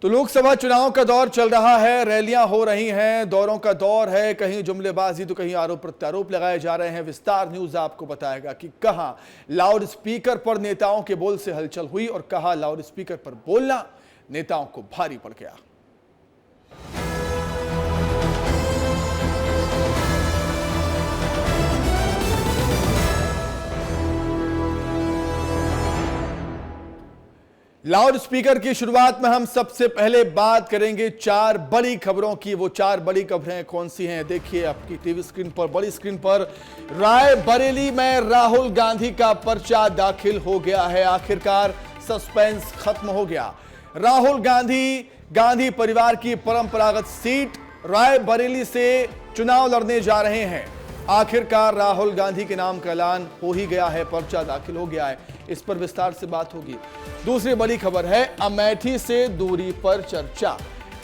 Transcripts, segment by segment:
तो लोकसभा चुनाव का दौर चल रहा है, रैलियां हो रही हैं, दौरों का दौर है, कहीं जुमलेबाजी तो कहीं आरोप प्रत्यारोप लगाए जा रहे हैं। विस्तार न्यूज आपको बताएगा कि कहां लाउड स्पीकर पर नेताओं के बोल से हलचल हुई और कहां लाउड स्पीकर पर बोलना नेताओं को भारी पड़ गया। लाउड स्पीकर की शुरुआत में हम सबसे पहले बात करेंगे 4 बड़ी खबरों की। वो 4 बड़ी खबरें कौन सी हैं? देखिए आपकी टीवी स्क्रीन पर, बड़ी स्क्रीन पर। रायबरेली में राहुल गांधी का पर्चा दाखिल हो गया है। आखिरकार सस्पेंस खत्म हो गया। राहुल गांधी परिवार की परंपरागत सीट रायबरेली से चुनाव लड़ने जा रहे हैं। आखिरकार राहुल गांधी के नाम का ऐलान हो ही गया है, पर्चा दाखिल हो गया है। इस पर विस्तार से बात होगी। दूसरी बड़ी खबर है अमेठी से दूरी पर चर्चा।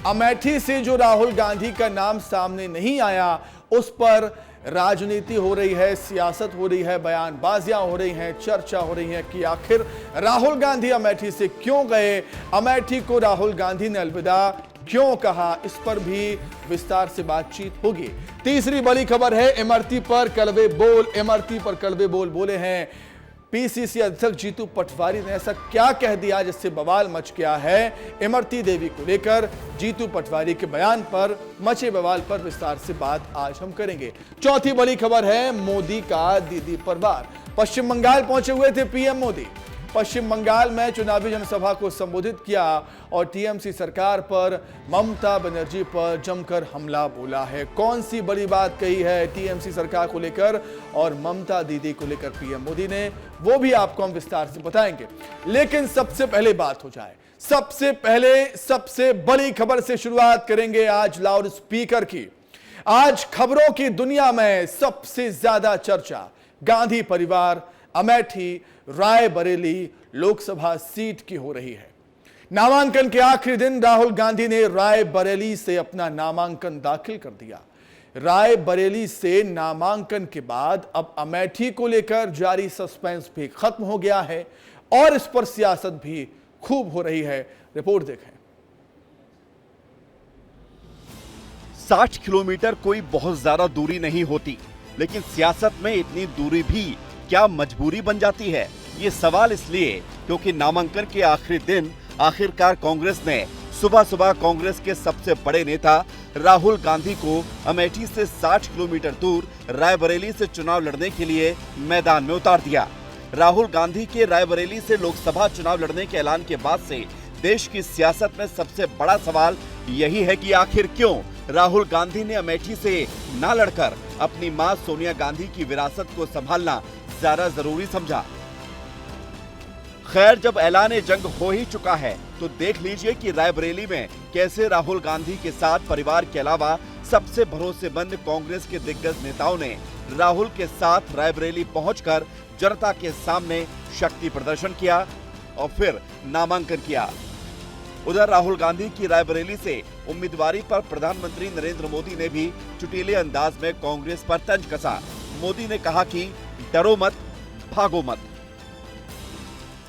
अमेठी से जो राहुल गांधी का नाम सामने नहीं आया, उस पर राजनीति हो रही है, सियासत हो रही है, बयानबाजियां हो रही हैं, चर्चा हो रही है कि आखिर राहुल गांधी अमेठी से क्यों गए, अमेठी को राहुल गांधी ने अलविदा क्यों कहा, इस पर भी विस्तार से बातचीत होगी। तीसरी बड़ी खबर है इमरती पर कड़वे बोल बोले हैं पीसीसी अध्यक्ष जीतू पटवारी ने। ऐसा क्या कह दिया जिससे बवाल मच गया है? इमरती देवी को लेकर जीतू पटवारी के बयान पर मचे बवाल पर विस्तार से बात आज हम करेंगे। चौथी बड़ी खबर है मोदी का दीदी पर वार। पश्चिम बंगाल पहुंचे हुए थे पीएम मोदी। पश्चिम बंगाल में चुनावी जनसभा को संबोधित किया और टीएमसी सरकार पर, ममता बनर्जी पर जमकर हमला बोला है। कौन सी बड़ी बात कही है टीएमसी सरकार को लेकर और ममता दीदी को लेकर पीएम मोदी ने, वो भी आपको हम विस्तार से बताएंगे। लेकिन सबसे पहले बात हो जाए, सबसे बड़ी खबर से शुरुआत करेंगे आज लाउड स्पीकर की। आज खबरों की दुनिया में सबसे ज्यादा चर्चा गांधी परिवार, अमेठी, रायबरेली लोकसभा सीट की हो रही है। नामांकन के आखिरी दिन राहुल गांधी ने रायबरेली से अपना नामांकन दाखिल कर दिया। रायबरेली से नामांकन के बाद अब अमेठी को लेकर जारी सस्पेंस भी खत्म हो गया है और इस पर सियासत भी खूब हो रही है। रिपोर्ट देखें। 60 किलोमीटर कोई बहुत ज्यादा दूरी नहीं होती, लेकिन सियासत में इतनी दूरी भी क्या मजबूरी बन जाती है? ये सवाल इसलिए क्योंकि नामांकन के आखिरी दिन आखिरकार कांग्रेस ने सुबह कांग्रेस के सबसे बड़े नेता राहुल गांधी को अमेठी से 60 किलोमीटर दूर रायबरेली से चुनाव लड़ने के लिए मैदान में उतार दिया। राहुल गांधी के रायबरेली से लोकसभा चुनाव लड़ने के ऐलान के बाद से देश की सियासत में सबसे बड़ा सवाल यही है कि आखिर क्यों राहुल गांधी ने अमेठी से न लड़कर अपनी मां सोनिया गांधी की विरासत को संभालना ज्यादा जरूरी समझा। खैर, जब ऐलान जंग हो ही चुका है तो देख लीजिए कि रायबरेली में कैसे राहुल गांधी के साथ परिवार के अलावा सबसे भरोसेमंद कांग्रेस के दिग्गज नेताओं ने राहुल के साथ रायबरेली पहुंचकर जनता के सामने शक्ति प्रदर्शन किया और फिर नामांकन किया। उधर राहुल गांधी की रायबरेली से उम्मीदवारी पर प्रधानमंत्री नरेंद्र मोदी ने भी चुटीले अंदाज में कांग्रेस पर तंज कसा। मोदी ने कहा कि डरो मत, भागो मत।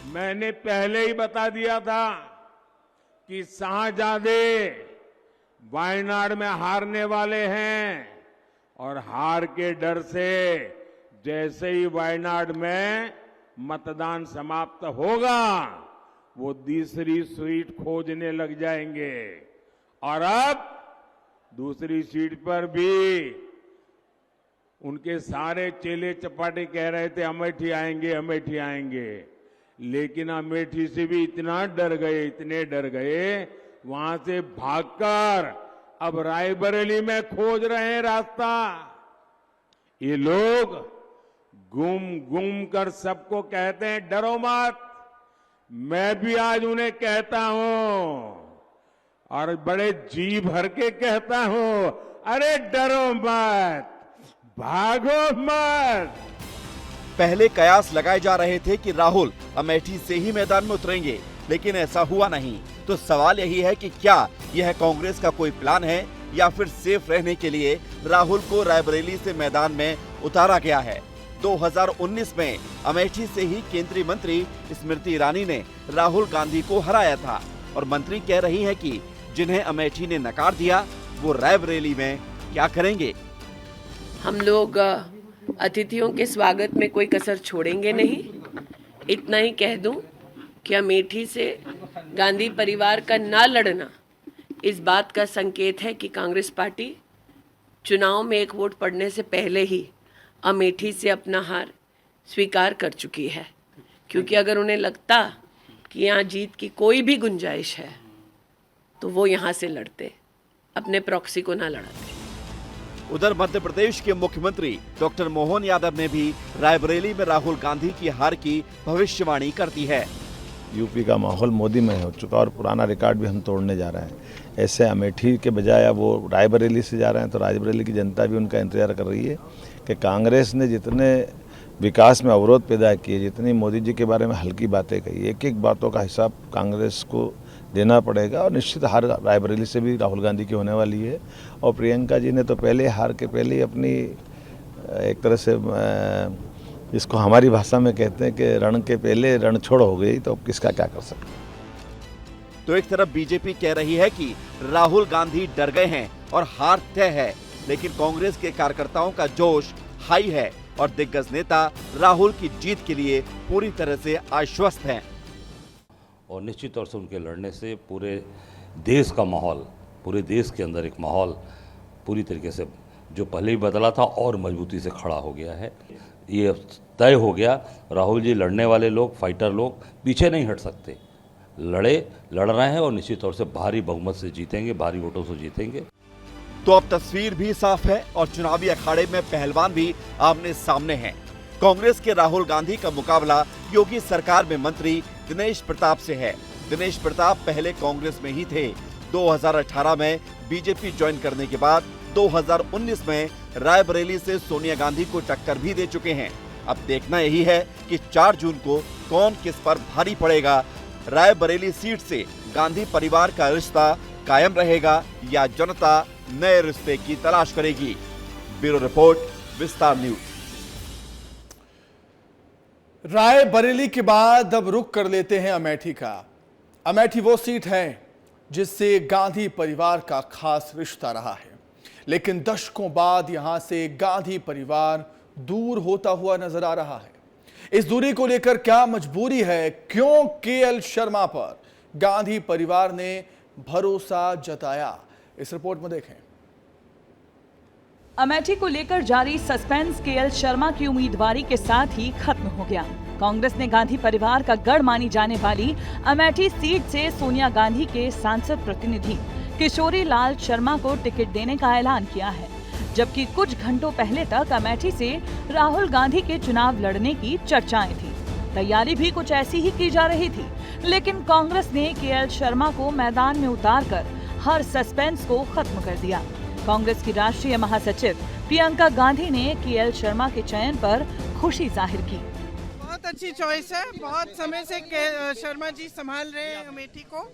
मैंने पहले ही बता दिया था कि शाहजादे वायनाड में हारने वाले हैं और हार के डर से जैसे ही वायनाड में मतदान समाप्त होगा वो दूसरी सीट खोजने लग जाएंगे। और अब दूसरी सीट पर भी उनके सारे चेले चपाटे कह रहे थे अमेठी आएंगे, लेकिन अमेठी से भी इतने डर गए, वहां से भागकर अब रायबरेली में खोज रहे हैं रास्ता। ये लोग घूम कर सबको कहते हैं डरो मत। मैं भी आज उन्हें कहता हूं और बड़े जी भर के कहता हूं, अरे डरो मत, भागो मत। पहले कयास लगाए जा रहे थे कि राहुल अमेठी से ही मैदान में उतरेंगे, लेकिन ऐसा हुआ नहीं। तो सवाल यही है कि क्या यह कांग्रेस का कोई प्लान है या फिर सेफ रहने के लिए राहुल को रायबरेली से मैदान में उतारा गया है। 2019 में अमेठी से ही केंद्रीय मंत्री स्मृति ईरानी ने राहुल गांधी को हराया था। और मंत्री कह रही हैं कि जिन्हें अमेठी ने नकार दिया वो रायबरेली में क्या करेंगे। हम लोग अतिथियों के स्वागत में कोई कसर छोड़ेंगे नहीं। इतना ही कह दूं कि अमेठी से गांधी परिवार का ना लड़ना इस बात का संकेत है कि कांग्रेस पार्टी चुनाव में एक वोट पड़ने से पहले ही अमेठी से अपना हार स्वीकार कर चुकी है, क्योंकि अगर उन्हें लगता कि यहाँ जीत की कोई भी गुंजाइश है तो वो यहाँ से लड़ते, अपने प्रॉक्सी को ना लड़ाते। उधर मध्य प्रदेश के मुख्यमंत्री डॉक्टर मोहन यादव ने भी रायबरेली में राहुल गांधी की हार की भविष्यवाणी कर दी है। यूपी का माहौल मोदीमय हो चुका और पुराना रिकॉर्ड भी हम तोड़ने जा रहे हैं। ऐसे अमेठी के बजाय अब वो रायबरेली से जा रहे हैं, तो रायबरेली की जनता भी उनका इंतजार कर रही है कि कांग्रेस ने जितने विकास में अवरोध पैदा किए, जितनी मोदी जी के बारे में हल्की बातें कही, एक एक बातों का हिसाब कांग्रेस को देना पड़ेगा। और निश्चित हार रायबरेली से भी राहुल गांधी की होने वाली है। और प्रियंका जी ने तो पहले हार के पहले ही अपनी एक तरह से इसको हमारी भाषा में कहते हैं कि रण के पहले रण छोड़ हो गई, तो किसका क्या कर सकते। तो एक तरफ बीजेपी कह रही है कि राहुल गांधी डर गए हैं और हार तय है, लेकिन कांग्रेस के कार्यकर्ताओं का जोश हाई है और दिग्गज नेता राहुल की जीत के लिए पूरी तरह से आश्वस्त हैं। और निश्चित तौर से उनके लड़ने से पूरे देश का माहौल, पूरे देश के अंदर एक माहौल पूरी तरीके से जो पहले ही बदला था और मजबूती से खड़ा हो गया है। ये तय हो गया, राहुल जी लड़ने वाले लोग, फाइटर लोग पीछे नहीं हट सकते, लड़ रहे हैं और निश्चित तौर से भारी बहुमत से जीतेंगे, भारी वोटों से जीतेंगे। तो अब तस्वीर भी साफ है और चुनावी अखाड़े में पहलवान भी आमने सामने हैं। कांग्रेस के राहुल गांधी का मुकाबला योगी सरकार में मंत्री दिनेश प्रताप से है। दिनेश प्रताप पहले कांग्रेस में ही थे। 2018 में बीजेपी ज्वाइन करने के बाद 2019 में रायबरेली से सोनिया गांधी को टक्कर भी दे चुके हैं। अब देखना यही है कि 4 जून को कौन किस पर भारी पड़ेगा। रायबरेली सीट से गांधी परिवार का रिश्ता कायम रहेगा या जनता नए रिश्ते की तलाश करेगी। ब्यूरो रिपोर्ट, विस्तार न्यूज। रायबरेली के बाद अब रुख कर लेते हैं अमेठी का। अमेठी वो सीट है जिससे गांधी परिवार का खास रिश्ता रहा है, लेकिन दशकों बाद यहां से गांधी परिवार दूर होता हुआ नजर आ रहा है। इस दूरी को लेकर क्या मजबूरी है, क्यों केएल शर्मा पर गांधी परिवार ने भरोसा जताया, इस रिपोर्ट में देखें। अमेठी को लेकर जारी सस्पेंस केएल शर्मा की उम्मीदवारी के साथ ही खत्म हो गया। कांग्रेस ने गांधी परिवार का गढ़ मानी जाने वाली अमेठी सीट से सोनिया गांधी के सांसद प्रतिनिधि किशोरी लाल शर्मा को टिकट देने का ऐलान किया है, जबकि कुछ घंटों पहले तक अमेठी से राहुल गांधी के चुनाव लड़ने की चर्चाएं थी। तैयारी भी कुछ ऐसी ही की जा रही थी, लेकिन कांग्रेस ने केएल शर्मा को मैदान में उतारकर हर सस्पेंस को खत्म कर दिया। कांग्रेस की राष्ट्रीय महासचिव प्रियंका गांधी ने केएल शर्मा के चयन पर खुशी जाहिर की। बहुत अच्छी चॉइस है। बहुत समय से शर्मा जी संभाल रहे हैं अमेठी को।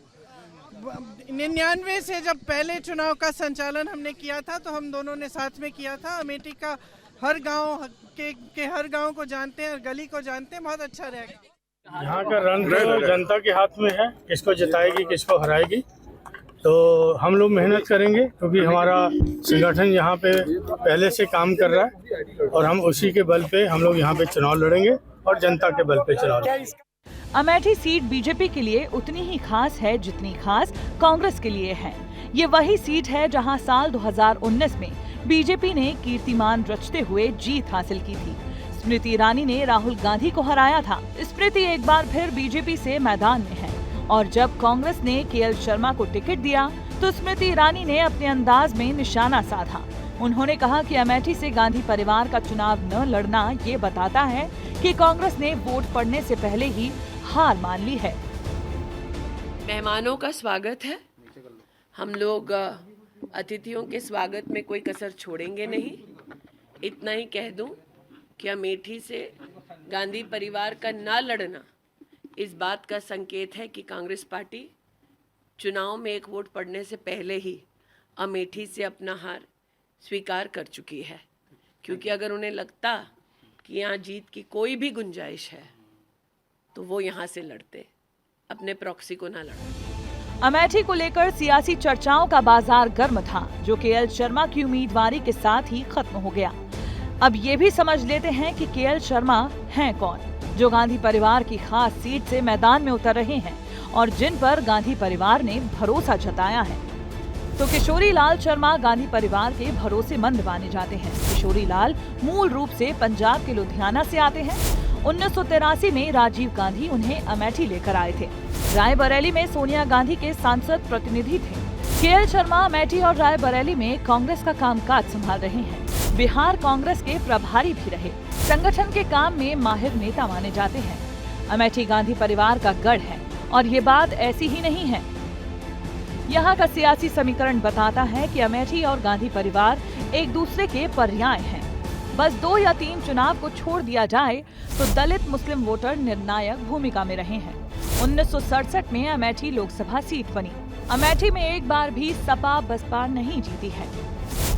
99 से जब पहले चुनाव का संचालन हमने किया था तो हम दोनों ने साथ में किया था। अमेठी का हर गांव के हर गांव को जानते हैं, हर गली को जानते हैं। बहुत अच्छा रहेगा। यहाँ का रंग तो जनता के हाथ में है, किसको जिताएगी किसको हराएगी। तो हम लोग मेहनत करेंगे क्योंकि हमारा संगठन यहाँ पे पहले से काम कर रहा है और हम उसी के बल पे हम लोग यहाँ पे चुनाव लड़ेंगे और जनता के बल पे चुनाव लड़ेंगे। अमेठी सीट बीजेपी के लिए उतनी ही खास है जितनी खास कांग्रेस के लिए है। ये वही सीट है जहां साल 2019 में बीजेपी ने कीर्तिमान रचते हुए जीत हासिल की थी। स्मृति ईरानी ने राहुल गांधी को हराया था। स्मृति एक बार फिर बीजेपी से मैदान में है और जब कांग्रेस ने केएल शर्मा को टिकट दिया तो स्मृति ईरानी ने अपने अंदाज में निशाना साधा। उन्होंने कहा कि अमेठी से गांधी परिवार का चुनाव न लड़ना ये बताता है कि कांग्रेस ने वोट पड़ने से पहले ही हार मान ली है। मेहमानों का स्वागत है। हम लोग अतिथियों के स्वागत में कोई कसर छोड़ेंगे नहीं। इतना ही कह दूं कि अमेठी से गांधी परिवार का ना लड़ना इस बात का संकेत है कि कांग्रेस पार्टी चुनाव में एक वोट पड़ने से पहले ही अमेठी से अपना हार स्वीकार कर चुकी है, क्योंकि अगर उन्हें लगता कि यहाँ जीत की कोई भी गुंजाइश है तो वो यहाँ से लड़ते, अपने प्रॉक्सी को ना लड़ते। अमेठी को लेकर सियासी चर्चाओं का बाजार गर्म था, जो केएल शर्मा की उम्मीदवारी के साथ ही खत्म हो गया। अब ये भी समझ लेते हैं कि केएल शर्मा हैं कौन, जो गांधी परिवार की खास सीट से मैदान में उतर रहे हैं और जिन पर गांधी परिवार ने भरोसा जताया है। तो किशोरी लाल शर्मा गांधी परिवार के भरोसेमंद माने जाते हैं। किशोरी लाल मूल रूप से पंजाब के लुधियाना से आते हैं। 1983 में राजीव गांधी उन्हें अमेठी लेकर आए थे। रायबरेली में सोनिया गांधी के सांसद प्रतिनिधि थे। केएल शर्मा अमेठी और रायबरेली में कांग्रेस का कामकाज संभाल रहे हैं। बिहार कांग्रेस के प्रभारी भी रहे। संगठन के काम में माहिर नेता माने जाते हैं। अमेठी गांधी परिवार का गढ़ है और ये बात ऐसी ही नहीं है। यहाँ का सियासी समीकरण बताता है कि अमेठी और गांधी परिवार एक दूसरे के पर्याय हैं। बस 2 या 3 चुनाव को छोड़ दिया जाए तो दलित मुस्लिम वोटर निर्णायक भूमिका में रहे हैं। 1967 में अमेठी लोकसभा सीट बनी। अमेठी में एक बार भी सपा बसपा नहीं जीती है।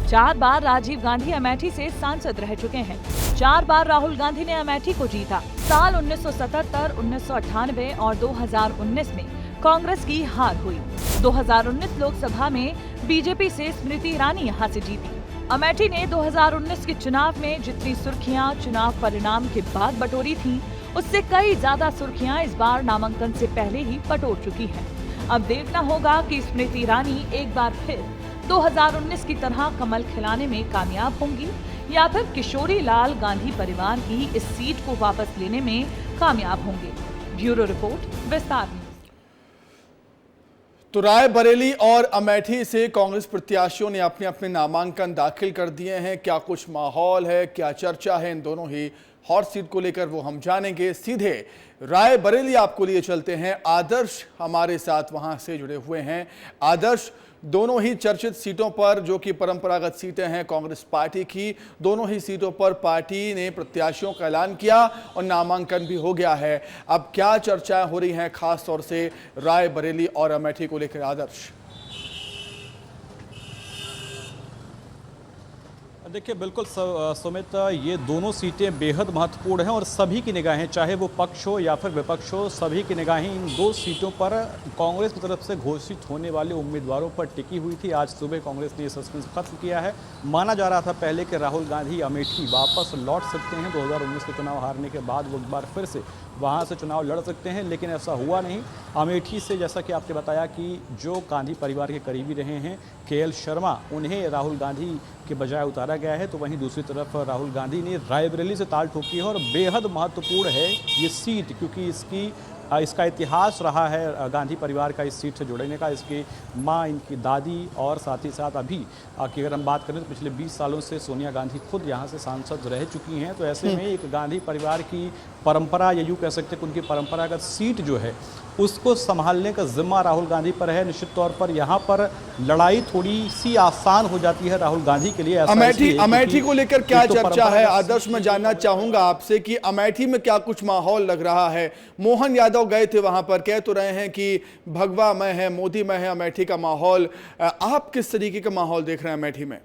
4 बार राजीव गांधी अमेठी से सांसद रह चुके हैं। 4 बार राहुल गांधी ने अमेठी को जीता। साल 1977, 1998 और 2019 में कांग्रेस की हार हुई। 2019 लोकसभा में बीजेपी से स्मृति ईरानी यहां से जीती। अमेठी ने 2019 के चुनाव में जितनी सुर्खियां चुनाव परिणाम के बाद बटोरी थीं, उससे कई ज्यादा सुर्खियां इस बार नामांकन से पहले ही बटोर चुकी हैं। अब देखना होगा कि स्मृति ईरानी एक बार फिर 2019 की तरह कमल खिलाने में कामयाब होंगी या फिर किशोरी लाल गांधी परिवार की इस सीट को वापस लेने में कामयाब होंगे। ब्यूरो रिपोर्ट, विस्तार न्यूज। तो रायबरेली और अमेठी से कांग्रेस प्रत्याशियों ने अपने अपने नामांकन दाखिल कर दिए हैं। क्या कुछ माहौल है, क्या चर्चा है इन दोनों ही हॉट सीट को लेकर, वो हम जानेंगे। सीधे रायबरेली आपको लिए चलते हैं। आदर्श हमारे साथ वहां से जुड़े हुए हैं। आदर्श, दोनों ही चर्चित सीटों पर, जो कि परंपरागत सीटें हैं कांग्रेस पार्टी की, दोनों ही सीटों पर पार्टी ने प्रत्याशियों का ऐलान किया और नामांकन भी हो गया है। अब क्या चर्चाएं हो रही हैं खास तौर से रायबरेली और अमेठी को लेकर? आदर्श, देखिए बिल्कुल सुमित, ये दोनों सीटें बेहद महत्वपूर्ण हैं और सभी की निगाहें, चाहे वो पक्ष हो या फिर विपक्ष हो, सभी की निगाहें इन 2 सीटों पर कांग्रेस की तरफ से घोषित होने वाले उम्मीदवारों पर टिकी हुई थी। आज सुबह कांग्रेस ने ये सस्पेंस खत्म किया है। माना जा रहा था पहले कि राहुल गांधी अमेठी वापस लौट सकते हैं। 2019 के चुनाव हारने के बाद वो एक बार फिर से वहाँ से चुनाव लड़ सकते हैं, लेकिन ऐसा हुआ नहीं। अमेठी से, जैसा कि आपने बताया कि जो गांधी परिवार के करीबी रहे हैं केएल शर्मा, उन्हें राहुल गांधी के बजाय उतारा गया है। तो वहीं दूसरी तरफ राहुल गांधी ने रायबरेली से ताल ठोकी है और बेहद महत्वपूर्ण है ये सीट, क्योंकि इसका इतिहास रहा है गांधी परिवार का इस सीट से जुड़ने का। इसकी माँ, इनकी दादी और साथ ही साथ अभी की अगर हम बात करें तो पिछले 20 सालों से सोनिया गांधी खुद यहाँ से सांसद रह चुकी हैं। तो ऐसे में एक गांधी परिवार की परंपरा, या यूँ कह सकते हैं कि उनकी परंपरागत सीट जो है उसको संभालने का जिम्मा राहुल गांधी पर है। निश्चित तौर पर यहाँ पर लड़ाई थोड़ी सी आसान हो जाती है राहुल गांधी के लिए। अमेठी को लेकर क्या चर्चा है? आदर्श, मैं जानना चाहूंगा आपसे कि अमेठी में क्या कुछ माहौल लग रहा है? मोहन यादव गए थे वहां पर, कह तो रहे हैं कि भगवा में है, मोदी में है अमेठी का माहौल। आप किस तरीके का माहौल देख रहे हैं अमेठी में?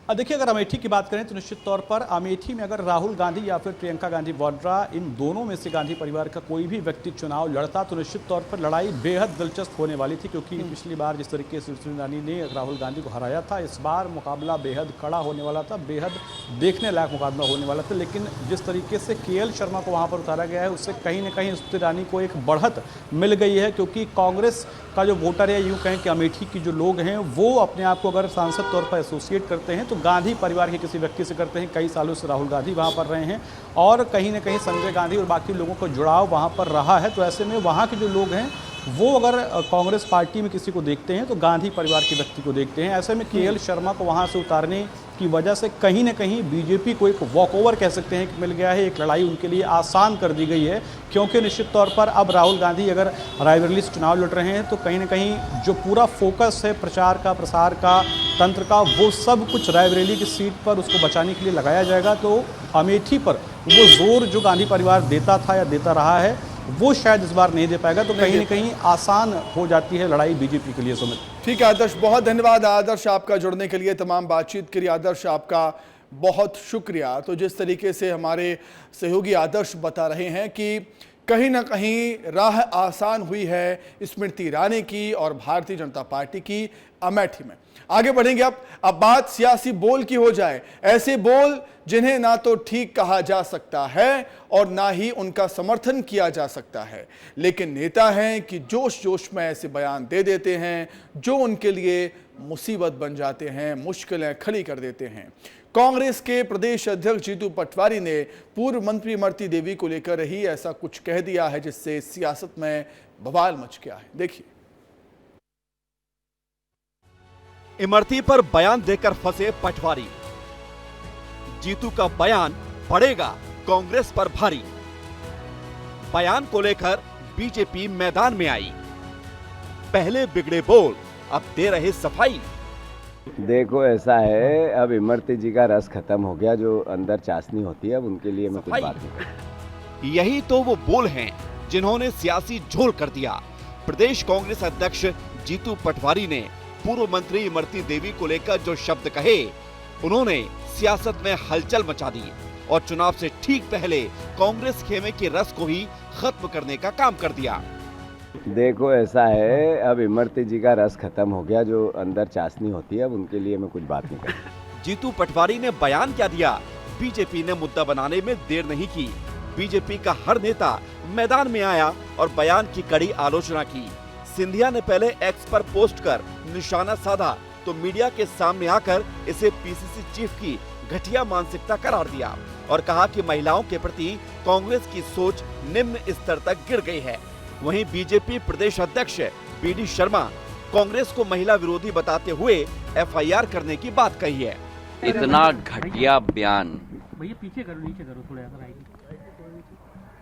देखिए, अगर अमेठी की बात करें तो निश्चित तौर पर अमेठी में अगर राहुल गांधी या फिर प्रियंका गांधी वाड्रा, इन दोनों में से गांधी परिवार का कोई भी व्यक्ति चुनाव लड़ता तो निश्चित तौर पर लड़ाई बेहद दिलचस्प होने वाली थी, क्योंकि पिछली बार जिस तरीके से स्मृति ईरानी ने राहुल गांधी को हराया था, इस बार मुकाबला बेहद कड़ा होने वाला था, बेहद देखने लायक मुकाबला होने वाला था। लेकिन जिस तरीके से केएल शर्मा को वहाँ पर उतारा गया है, उससे कहीं ना कहीं स्मृति ईरानी को एक बढ़त मिल गई है, क्योंकि कांग्रेस का जो वोटर है, यूँ कहें कि अमेठी की जो लोग हैं, वो अपने आप को अगर सांसद तौर पर एसोसिएट करते हैं तो गांधी परिवार के किसी व्यक्ति से करते हैं। कई सालों से राहुल गांधी वहाँ पर रहे हैं और कहीं ना कहीं संजय गांधी और बाकी लोगों का जुड़ाव वहाँ पर रहा है। तो ऐसे में वहाँ के जो लोग हैं वो अगर कांग्रेस पार्टी में किसी को देखते हैं तो गांधी परिवार के व्यक्ति को देखते हैं। ऐसे में केएल शर्मा को वहाँ से उतारने की वजह से कहीं ना कहीं बीजेपी को एक वॉकओवर कह सकते हैं कि मिल गया है। एक लड़ाई उनके लिए आसान कर दी गई है, क्योंकि निश्चित तौर पर अब राहुल गांधी अगर रायबरेली से चुनाव लड़ रहे हैं तो कहीं ना कहीं जो पूरा फोकस है प्रचार का, प्रसार का, तंत्र का, वो सब कुछ रायबरेली की सीट पर उसको बचाने के लिए लगाया जाएगा। तो अमेठी पर वो जोर जो गांधी परिवार देता था या देता रहा है, वो शायद इस बार नहीं दे पाएगा। तो कहीं ना कहीं आसान हो जाती है लड़ाई बीजेपी के लिए। सुमित, ठीक है आदर्श, बहुत धन्यवाद आदर्श आपका जुड़ने के लिए, तमाम बातचीत के लिए आदर्श आपका बहुत शुक्रिया। तो जिस तरीके से हमारे सहयोगी आदर्श बता रहे हैं कि कहीं ना कहीं राह आसान हुई है स्मृति ईरानी की और भारतीय जनता पार्टी की अमेठी में। आगे बढ़ेंगे। अब बात सियासी बोल की हो जाए, ऐसे बोल जिन्हें ना तो ठीक कहा जा सकता है और ना ही उनका समर्थन किया जा सकता है, लेकिन नेता हैं कि जोश जोश में ऐसे बयान दे देते हैं जो उनके लिए मुसीबत बन जाते हैं, मुश्किलें खड़ी कर देते हैं। कांग्रेस के प्रदेश अध्यक्ष जीतू पटवारी ने पूर्व मंत्री इमरती देवी को लेकर ही ऐसा कुछ कह दिया है जिससे सियासत में बवाल मच गया है। देखिए। इमरती पर बयान देकर फंसे पटवारी। जीतू का बयान पड़ेगा कांग्रेस पर भारी। बयान को लेकर बीजेपी मैदान में आई। पहले बिगड़े बोल, अब दे रहे सफाई। देखो ऐसा है, अब इमरती जी का रस खत्म हो गया, जो अंदर चाशनी होती है, अब उनके लिए मैं कुछ बात नहीं। यही तो वो बोल हैं जिन्होंने सियासी झोल कर दिया। प्रदेश कांग्रेस अध्यक्ष जीतू पटवारी ने पूर्व मंत्री इमरती देवी को लेकर जो शब्द कहे, उन्होंने सियासत में हलचल मचा दी और चुनाव से ठीक पहले कांग्रेस खेमे के रस को ही खत्म करने का काम कर दिया। देखो ऐसा है, अब इमरती जी का रस खत्म हो गया, जो अंदर चाशनी होती है, अब उनके लिए मैं कुछ बात नहीं कर। जीतू पटवारी ने बयान क्या दिया? बीजेपी ने मुद्दा बनाने में देर नहीं की। बीजेपी का हर नेता मैदान में आया और बयान की कड़ी आलोचना की। सिंधिया ने पहले एक्स पर पोस्ट कर निशाना साधा तो मीडिया के सामने आकर इसे पीसीसी चीफ की घटिया मानसिकता करार दिया और कहा कि महिलाओं के प्रति कांग्रेस की सोच निम्न स्तर तक गिर गई है। वहीं बीजेपी प्रदेश अध्यक्ष बीडी शर्मा कांग्रेस को महिला विरोधी बताते हुए एफआईआर करने की बात कही है। इतना घटिया बयान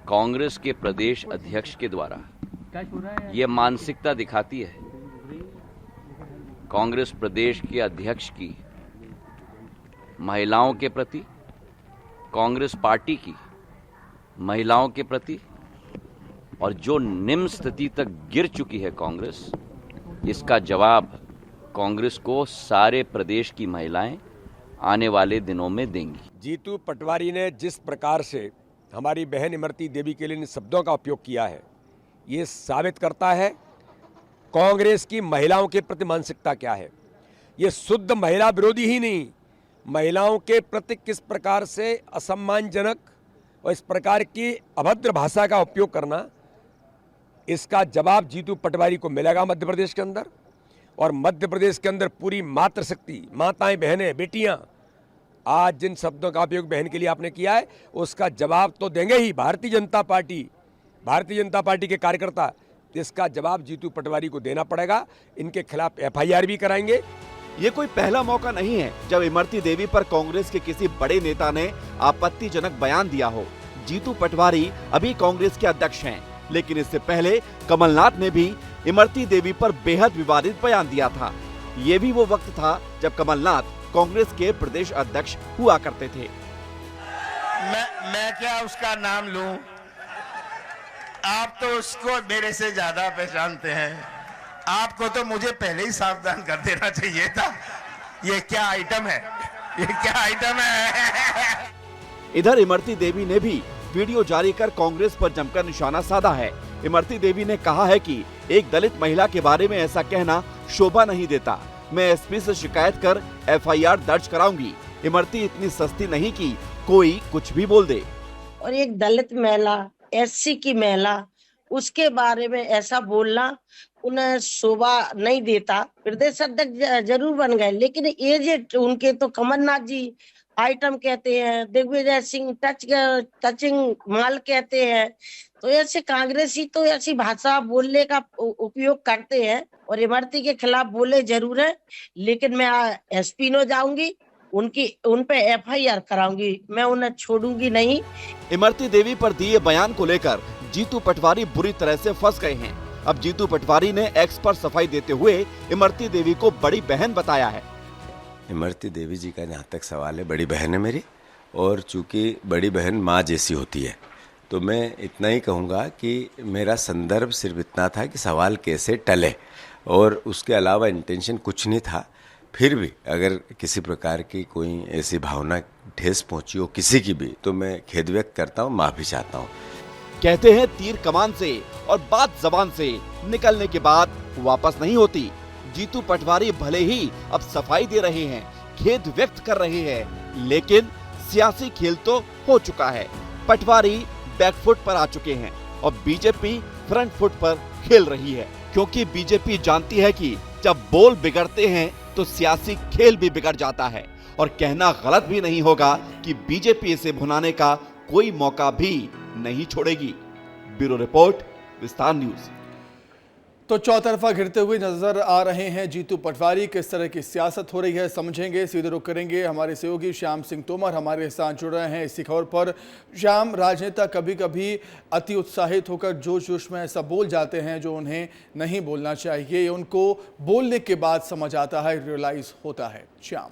कांग्रेस के प्रदेश अध्यक्ष के द्वारा ये मानसिकता दिखाती है कांग्रेस प्रदेश के अध्यक्ष की महिलाओं के प्रति, कांग्रेस पार्टी की महिलाओं के प्रति, और जो निम्न स्थिति तक गिर चुकी है कांग्रेस, इसका जवाब कांग्रेस को सारे प्रदेश की महिलाएं आने वाले दिनों में देंगी। जीतू पटवारी ने जिस प्रकार से हमारी बहन इमरती देवी के लिए इन शब्दों का उपयोग किया है, ये साबित करता है कांग्रेस की महिलाओं के प्रति मानसिकता क्या है। ये शुद्ध महिला विरोधी ही नहीं, महिलाओं के प्रति किस प्रकार से असम्मानजनक और इस प्रकार की अभद्र भाषा का उपयोग करना, इसका जवाब जीतू पटवारी को मिलेगा मध्य प्रदेश के अंदर। और मध्य प्रदेश के अंदर पूरी मातृशक्ति, माताएं, बहनें, बेटियां, आज जिन शब्दों का उपयोग बहन के लिए आपने किया है, उसका जवाब तो देंगे ही भारतीय जनता पार्टी के कार्यकर्ता। इसका जवाब जीतू पटवारी को देना पड़ेगा। इनके खिलाफ एफआईआर भी कराएंगे। ये कोई पहला मौका नहीं है जब इमरती देवी पर कांग्रेस के किसी बड़े नेता ने आपत्तिजनक बयान दिया हो। जीतू पटवारी अभी कांग्रेस के अध्यक्ष हैं, लेकिन इससे पहले कमलनाथ ने भी इमरती देवी पर बेहद विवादित बयान दिया था। ये भी वो वक्त था जब कमलनाथ कांग्रेस के प्रदेश अध्यक्ष हुआ करते थे। मैं क्या उसका नाम लूं? आप तो उसको मेरे से ज्यादा पहचानते हैं। आपको तो मुझे पहले ही सावधान कर देना चाहिए था। ये क्या आइटम है? ये क्या आइटम है? इधर इमरती देवी ने भी वीडियो जारी कर कांग्रेस पर जमकर निशाना साधा है। इमरती देवी ने कहा है कि एक दलित महिला के बारे में ऐसा कहना शोभा नहीं देता। मैं एसपी से शिकायत कर एफआईआर दर्ज कराऊंगी। इमरती इतनी सस्ती नहीं कि कोई कुछ भी बोल दे। और एक दलित महिला, एससी की महिला, उसके बारे में ऐसा बोलना उन्हें शोभा नहीं देता। प्रदेश अध्यक्ष जरूर बन गए, लेकिन एजेंट उनके तो कमलनाथ जी आइटम कहते हैं, दिग्विजय सिंह टचिंग माल कहते हैं। तो ऐसे कांग्रेसी तो ऐसी भाषा बोलने का उपयोग करते हैं और इमरती के खिलाफ बोले जरूर है, लेकिन मैं एसपी नो जाऊंगी, उन पे एफआईआर कराऊंगी, मैं उन्हें छोड़ूंगी नहीं। इमरती देवी पर दिए बयान को लेकर जीतू पटवारी बुरी तरह से फंस गए हैं। अब जीतू पटवारी ने एक्स पर सफाई देते हुए इमरती देवी को बड़ी बहन बताया है। इमरती देवी जी का जहाँ तक सवाल है, बड़ी बहन है मेरी, और चूंकि बड़ी बहन माँ जैसी होती है, तो मैं इतना ही कहूँगा कि मेरा संदर्भ सिर्फ इतना था कि सवाल कैसे टले, और उसके अलावा इंटेंशन कुछ नहीं था। फिर भी अगर किसी प्रकार की कोई ऐसी भावना ठेस पहुंची हो किसी की भी, तो मैं खेद व्यक्त करता हूँ, माफ़ी चाहता हूँ। कहते हैं तीर कमान से और बात जबान से निकलने के बाद वापस नहीं होती। जीतू पटवारी भले ही अब सफाई दे रहे हैं, खेद व्यक्त कर रहे हैं, लेकिन सियासी खेल तो हो चुका है। पटवारी बैकफुट पर आ चुके हैं और बीजेपी फ्रंट फुट पर खेल रही है, क्योंकि बीजेपी जानती है कि जब बोल बिगड़ते हैं तो सियासी खेल भी बिगड़ जाता है। और कहना गलत भी नहीं होगा कि बीजेपी इसे भुनाने का कोई मौका भी नहीं छोड़ेगी। ब्यूरो रिपोर्ट, विस्तार न्यूज। तो चौतरफा घिरते हुए नजर आ रहे हैं जीतू पटवारी। किस तरह की सियासत हो रही है समझेंगे, सीधे रुख करेंगे। हमारे सहयोगी श्याम सिंह तोमर हमारे साथ जुड़ रहे हैं इसी खबर पर। श्याम, राजनेता कभी कभी अति उत्साहित होकर जोश जोश में ऐसा बोल जाते हैं जो उन्हें नहीं बोलना चाहिए, उनको बोलने के बाद समझ आता है, रियलाइज होता है। श्याम,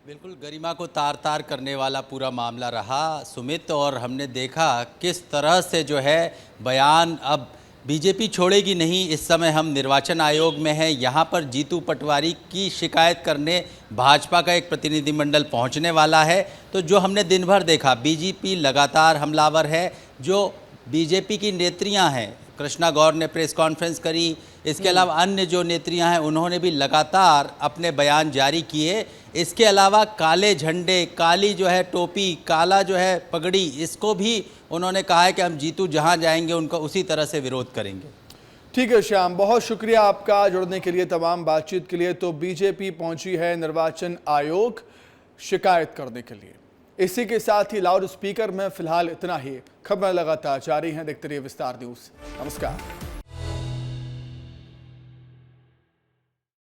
बिल्कुल गरिमा को तार तार करने वाला पूरा मामला रहा सुमित, और हमने देखा किस तरह से जो है बयान अब बीजेपी छोड़ेगी नहीं। इस समय हम निर्वाचन आयोग में हैं, यहाँ पर जीतू पटवारी की शिकायत करने भाजपा का एक प्रतिनिधिमंडल पहुँचने वाला है। तो जो हमने दिन भर देखा, बीजेपी लगातार हमलावर है। जो बीजेपी की नेत्रियाँ हैं, कृष्णा गौर ने प्रेस कॉन्फ्रेंस करी, इसके अलावा अन्य जो नेत्रियां हैं उन्होंने भी लगातार अपने बयान जारी किए। इसके अलावा काले झंडे, काली जो है टोपी, काला जो है पगड़ी, इसको भी उन्होंने कहा है कि हम जीतू जहां जाएंगे उनका उसी तरह से विरोध करेंगे। ठीक है श्याम, बहुत शुक्रिया आपका जुड़ने के लिए, तमाम बातचीत के लिए। तो बीजेपी पहुंची है निर्वाचन आयोग शिकायत करने के लिए। इसी के साथ ही लाउड स्पीकर में फिलहाल इतना ही। खबरें लगातार जारी हैं, देखते रहिए विस्तार न्यूज। नमस्कार।